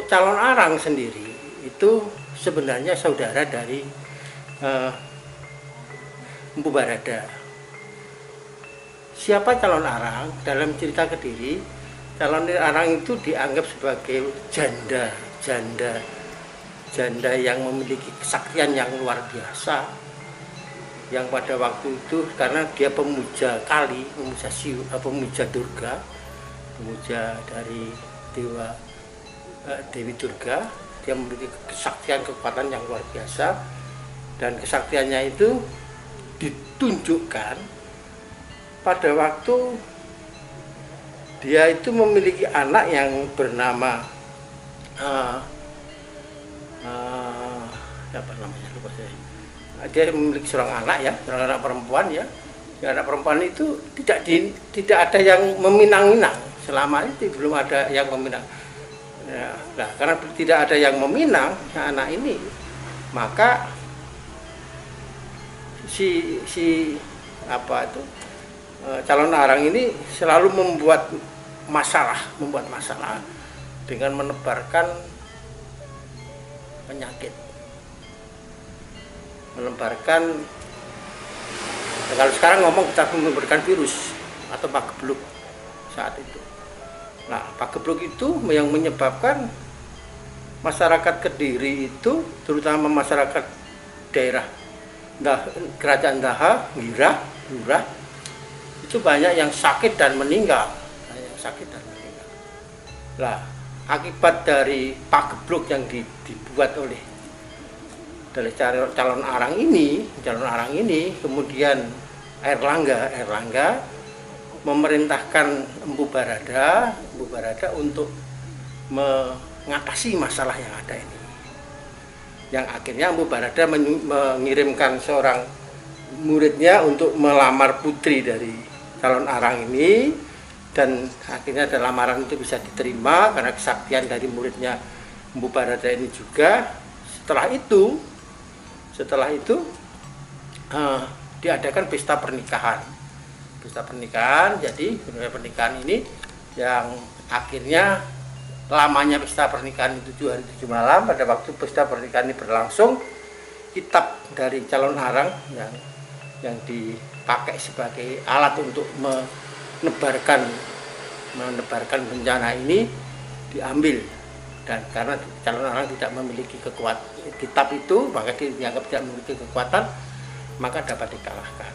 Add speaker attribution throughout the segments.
Speaker 1: calon arang sendiri itu sebenarnya saudara dari Empu Barada. Siapa calon arang? Dalam cerita Kediri, calon arang itu dianggap sebagai janda yang memiliki kesaktian yang luar biasa, yang pada waktu itu karena dia pemuja Kali, pemuja Durga, pemuja dari Dewi Durga, dia memiliki kesaktian kekuatan yang luar biasa, dan kesaktiannya itu ditunjukkan pada waktu dia itu memiliki anak yang bernama apa namanya, lupa saya. Dia memiliki seorang anak ya, seorang anak perempuan ya. Anak perempuan itu tidak ada yang meminang-minang, selama ini belum ada yang meminang. Ya, nah, karena tidak ada yang meminang anak ini, maka si calon arang ini selalu membuat masalah dengan menebarkan penyakit, kalau sekarang ngomong kita memberikan virus atau pagebluk saat itu. Nah, pagebluk itu yang menyebabkan masyarakat Kediri itu, terutama masyarakat daerah Kerajaan Daha, Girah, Lurah, itu banyak yang sakit dan meninggal. Nah, akibat dari pagebluk yang dibuat oleh calon arang ini, kemudian Airlangga memerintahkan Empu Barada untuk mengatasi masalah yang ada ini. Yang akhirnya Empu Barada mengirimkan seorang muridnya untuk melamar putri dari calon arang ini, dan akhirnya lamaran itu bisa diterima karena kesaktian dari muridnya Empu Barada ini juga. Setelah itu diadakan pesta pernikahan. Jadi pernikahan ini yang akhirnya lamanya pesta pernikahan itu 7 hari 7 malam. Pada waktu pesta pernikahan ini berlangsung, kitab dari calon arang yang dipakai sebagai alat untuk menebarkan bencana ini diambil, dan karena calon arang tidak memiliki kekuatan kitab itu, maka dianggap tidak memiliki kekuatan, maka dapat dikalahkan.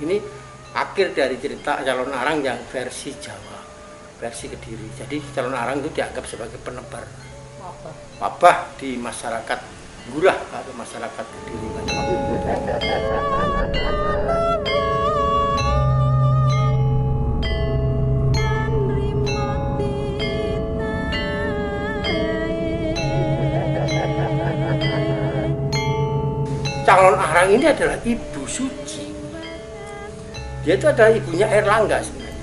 Speaker 1: Ini akhir dari cerita calon arang yang versi Jawa, versi Kediri. Jadi calon arang itu dianggap sebagai penebar wabah di masyarakat Gurah atau masyarakat Kediri. Calon arang ini adalah ibu suci. Dia itu adalah ibunya Airlangga sebenarnya.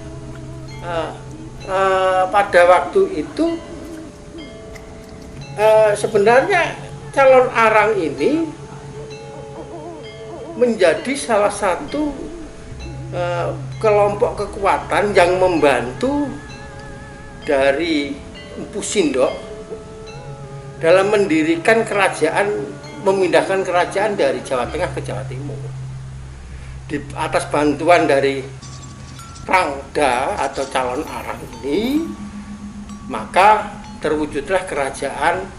Speaker 1: Pada waktu itu sebenarnya calon arang ini menjadi salah satu kelompok kekuatan yang membantu dari Empu Sindok dalam mendirikan memindahkan kerajaan dari Jawa Tengah ke Jawa Timur. Di atas bantuan dari Rangda atau calon arang ini, maka terwujudlah kerajaan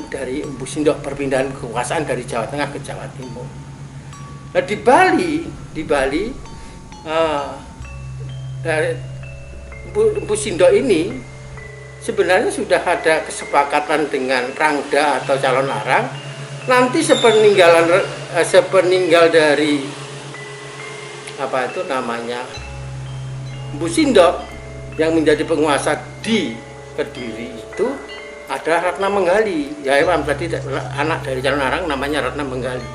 Speaker 1: dari Empu Sindok, perpindahan kekuasaan dari Jawa Tengah ke Jawa Timur. Nah, di Bali dari Empu Sindok ini sebenarnya sudah ada kesepakatan dengan Rangda atau calon arang, nanti sepeninggal dari Empu Sindok yang menjadi penguasa di Kediri itu adalah Ratna Menggali. Ya, tadi anak dari calon arang namanya Ratna Menggali.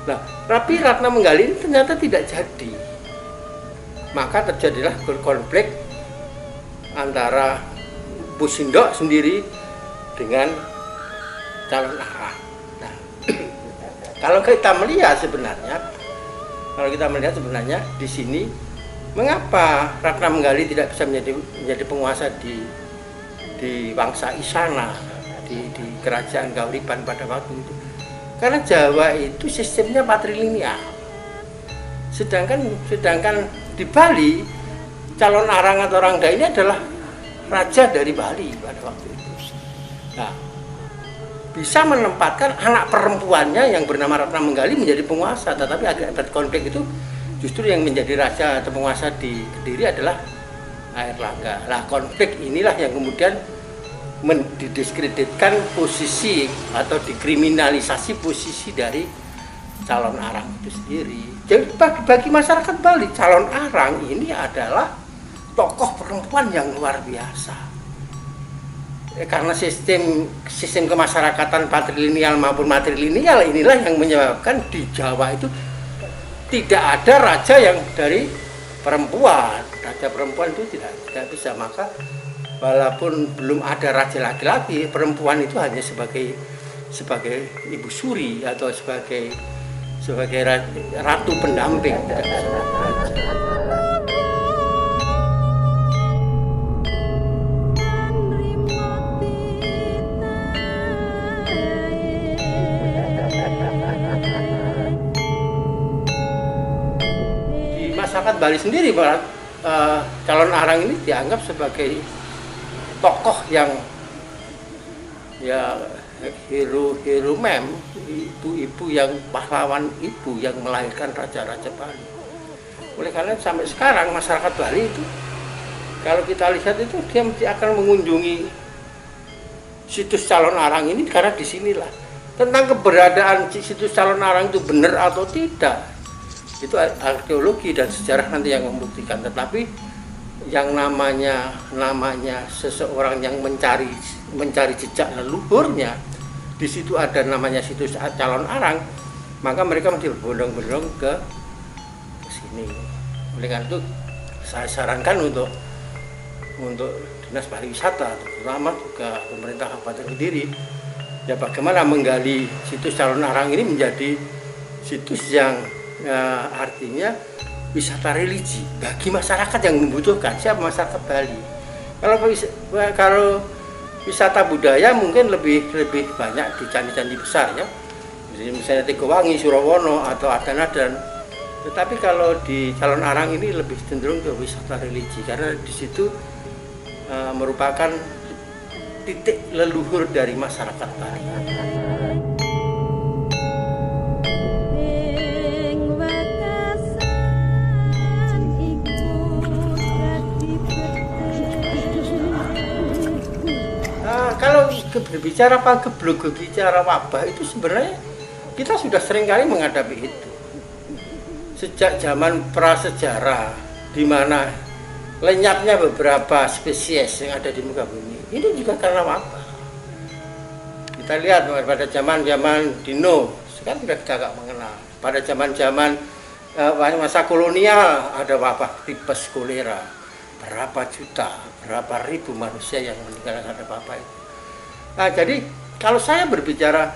Speaker 1: Nah, tapi Ratna Menggali ini ternyata tidak jadi. Maka terjadilah konflik antara Empu Sindok sendiri dengan calon arang. Nah, kalau kita melihat sebenarnya di sini, mengapa Ratna Menggali tidak bisa menjadi penguasa di di Wangsa Isana, di kerajaan Kauripan pada waktu itu. Karena Jawa itu sistemnya patrilineal. Sedangkan di Bali, calon arang atau rangda ini adalah raja dari Bali pada waktu itu. Nah, bisa menempatkan anak perempuannya yang bernama Ratna Menggali menjadi penguasa, tetapi akibat konflik itu justru yang menjadi raja atau penguasa di Kediri adalah Airlangga. Nah, konflik inilah yang kemudian mendiskreditkan posisi atau dikriminalisasi posisi dari calon arang itu sendiri. Jadi bagi masyarakat Bali, calon arang ini adalah tokoh perempuan yang luar biasa. Karena sistem kemasyarakatan patrilineal maupun matrilineal inilah yang menyebabkan di Jawa itu tidak ada raja yang dari perempuan. Raja perempuan itu tidak bisa. Maka walaupun belum ada raja laki-laki, perempuan itu hanya sebagai ibu suri atau sebagai ratu pendamping, tidak bisa raja. Di masyarakat Bali sendiri, calon arang ini dianggap sebagai tokoh yang ya hero mem, ibu-ibu yang pahlawan, ibu yang melahirkan raja-raja Bali. Oleh karena sampai sekarang masyarakat Bali itu kalau kita lihat itu dia mesti akan mengunjungi situs calon arang ini karena disinilah tentang keberadaan situs calon arang itu benar atau tidak itu arkeologi dan sejarah nanti yang membuktikan. Tetapi yang namanya seseorang yang mencari jejak leluhurnya, di situ ada namanya situs calon arang, maka mereka mesti berbondong-bondong ke sini. Oleh karena itu saya sarankan untuk Dinas Pariwisata, terutama juga pemerintah Kabupaten Kediri, ya bagaimana menggali situs calon arang ini menjadi situs yang artinya wisata religi bagi masyarakat yang membutuhkan. Siapa masyarakat Bali? Kalau wisata budaya mungkin lebih banyak di candi-candi besar ya, misalnya Tegowangi, Surawono atau Adan-Adan. Tetapi kalau di calon arang ini lebih cenderung ke wisata religi karena di situ merupakan titik leluhur dari masyarakat Bali. Kalau berbicara wabah itu sebenarnya kita sudah sering kali menghadapi itu sejak zaman prasejarah, di mana lenyapnya beberapa spesies yang ada di muka bumi. Ini juga karena wabah. Kita lihat pada zaman dino, sekarang sudah kita nggak mengenal. Pada zaman masa kolonial ada wabah tipes kolera, berapa juta, berapa ribu manusia yang meninggal karena wabah itu. Nah, jadi kalau saya berbicara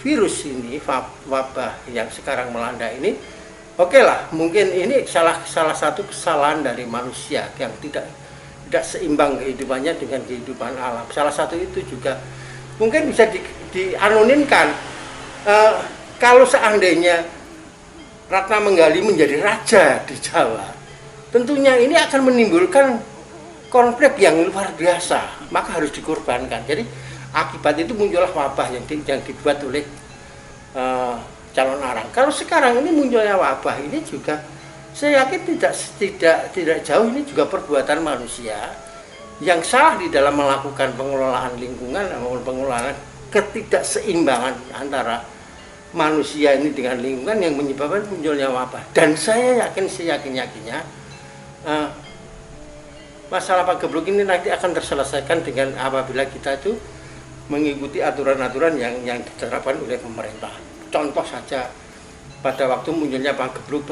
Speaker 1: virus ini, wabah yang sekarang melanda ini, oke lah, mungkin ini salah satu kesalahan dari manusia yang tidak seimbang kehidupannya dengan kehidupan alam. Salah satu itu juga mungkin bisa dianonimkan. Kalau seandainya Ratna Menggali menjadi raja di Jawa, tentunya ini akan menimbulkan konflik yang luar biasa, maka harus dikorbankan. Jadi akibat itu muncullah wabah yang dibuat oleh calon arang. Kalau sekarang ini munculnya wabah ini juga, saya yakin tidak jauh ini juga perbuatan manusia yang salah di dalam melakukan pengelolaan lingkungan maupun pengelolaan ketidakseimbangan antara manusia ini dengan lingkungan yang menyebabkan munculnya wabah. Dan saya yakinnya masalah pagebluk ini nanti akan terselesaikan dengan apabila kita itu mengikuti aturan-aturan yang diterapkan oleh pemerintah. Contoh saja pada waktu munculnya pagebluk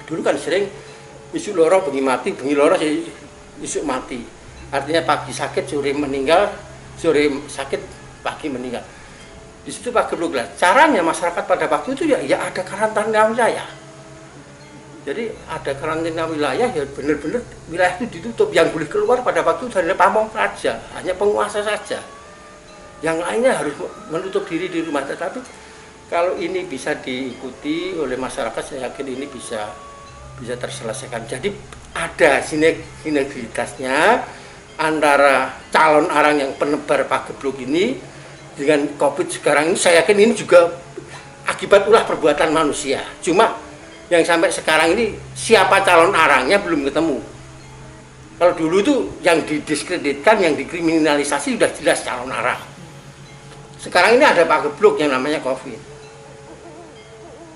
Speaker 1: dulu kan sering isu loro bengi mati, bengi loro isu mati. Artinya pagi sakit, sore meninggal, sore sakit, pagi meninggal. Di situ pagebluk lah. Caranya masyarakat pada waktu itu ya ada karantina wilayah. Jadi ada karantina wilayah, ya benar-benar wilayah itu ditutup. Yang boleh keluar pada waktu itu hanya pamong saja, hanya penguasa saja. Yang lainnya harus menutup diri di rumah. Tetapi kalau ini bisa diikuti oleh masyarakat, saya yakin ini bisa terselesaikan. Jadi ada sinergitasnya antara calon arang yang penebar pagebluk ini dengan COVID sekarang ini. Saya yakin ini juga akibat ulah perbuatan manusia. Cuma yang sampai sekarang ini siapa calon arangnya belum ketemu. Kalau dulu itu yang didiskreditkan, yang dikriminalisasi sudah jelas calon arang. Sekarang ini ada pagebluk yang namanya COVID.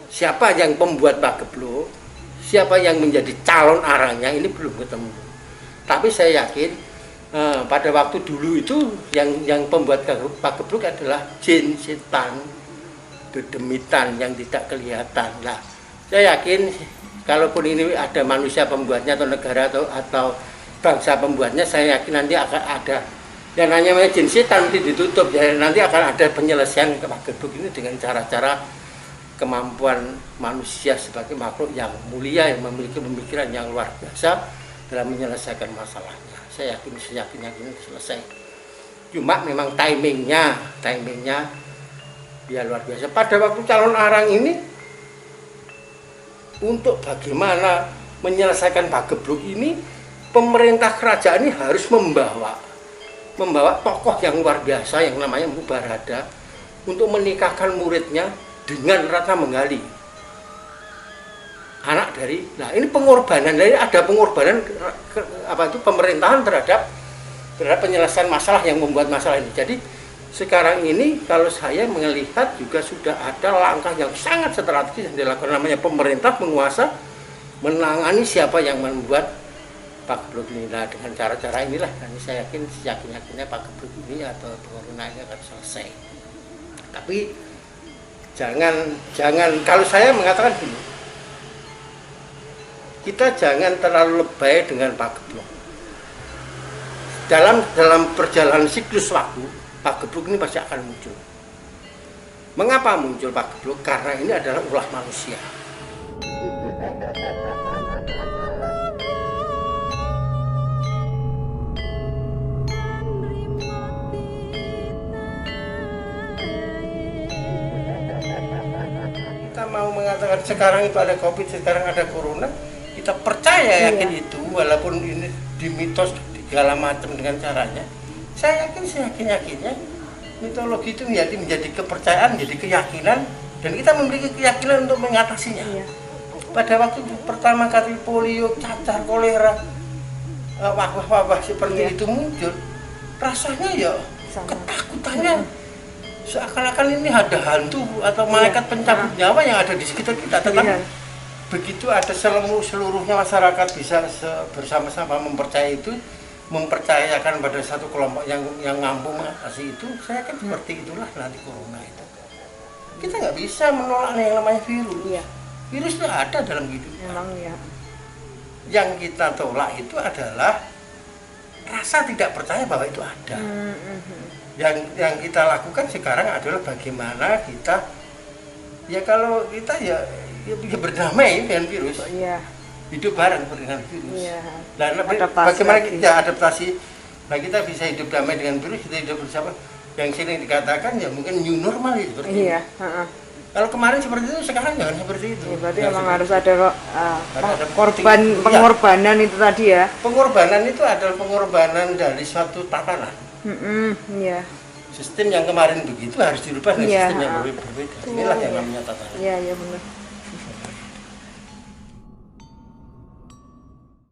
Speaker 1: Siapa yang pembuat pagebluk, siapa yang menjadi calon arangnya ini belum ketemu. Tapi saya yakin pada waktu dulu itu yang pembuat pagebluk adalah jin, setan, dedemitan yang tidak kelihatan. Nah, saya yakin kalaupun ini ada manusia pembuatnya atau negara atau bangsa pembuatnya, saya yakin nanti akan ada yang namanya jin setan ditutup. Jadi nanti akan ada penyelesaian pagebluk ini dengan cara-cara kemampuan manusia sebagai makhluk yang mulia yang memiliki pemikiran yang luar biasa dalam menyelesaikan masalahnya. Saya yakin selesai. Cuma memang timingnya ya luar biasa. Pada waktu calon arang ini, untuk bagaimana menyelesaikan pagebluk ini, pemerintah kerajaan ini harus membawa tokoh yang luar biasa yang namanya Mpu Barada untuk menikahkan muridnya dengan Ratna Menggali, anak dari. Nah, ini pengorbanan, ada pengorbanan pemerintahan terhadap penyelesaian masalah yang membuat masalah ini. Jadi sekarang ini kalau saya melihat juga sudah ada langkah yang sangat strategis yang dilakukan, namanya pemerintah penguasa menangani siapa yang membuat pagebluk ini. Nah, dengan cara-cara inilah saya yakinnya pagebluk ini atau corona ini akan selesai. Tapi jangan kalau saya mengatakan gini, kita jangan terlalu lebay dengan pagebluk. Dalam perjalanan siklus waktu, pagebluk ini pasti akan muncul. Mengapa muncul pagebluk? Karena ini adalah ulah manusia. Kita mau mengatakan sekarang itu ada COVID, sekarang ada corona, kita percaya yakin itu, walaupun ini dimitos segala macam dengan caranya. Saya yakinnya mitologi itu menjadi kepercayaan, menjadi keyakinan, dan kita memiliki keyakinan untuk mengatasinya. Iya. Pada waktu pertama kali polio, cacar, kolera, wabah-wabah seperti itu muncul, rasanya ya ketakutannya seakan-akan ini ada hantu atau malaikat pencabut nyawa yang ada di sekitar kita. Tetapi begitu ada seluruhnya masyarakat bisa bersama-sama mempercayakan pada satu kelompok yang mampu mengatasi itu, saya kan seperti itulah nanti corona itu. Kita nggak bisa menolak yang namanya virus. Iya. Virus itu ada dalam hidup. Memang ya. Yang kita tolak itu adalah rasa tidak percaya bahwa itu ada. Yang kita lakukan sekarang adalah bagaimana kita, ya kalau kita ya berdamai dengan virus. Iya. Hidup bareng dengan virus. Iya. Dan bagaimana kita adaptasi? Nah, kita bisa hidup damai dengan virus, kita hidup bersama. Yang sering dikatakan ya mungkin new normal itu seperti itu. Kalau kemarin seperti itu, sekarang jangan seperti itu. Ya, berarti memang harus ada pengorbanan itu tadi ya. Pengorbanan itu adalah pengorbanan dari suatu tatanan. Iya. Sistem yang kemarin begitu harus dirubah dengan sistem yang berbeda. Inilah yang namanya tatanan. Iya, benar.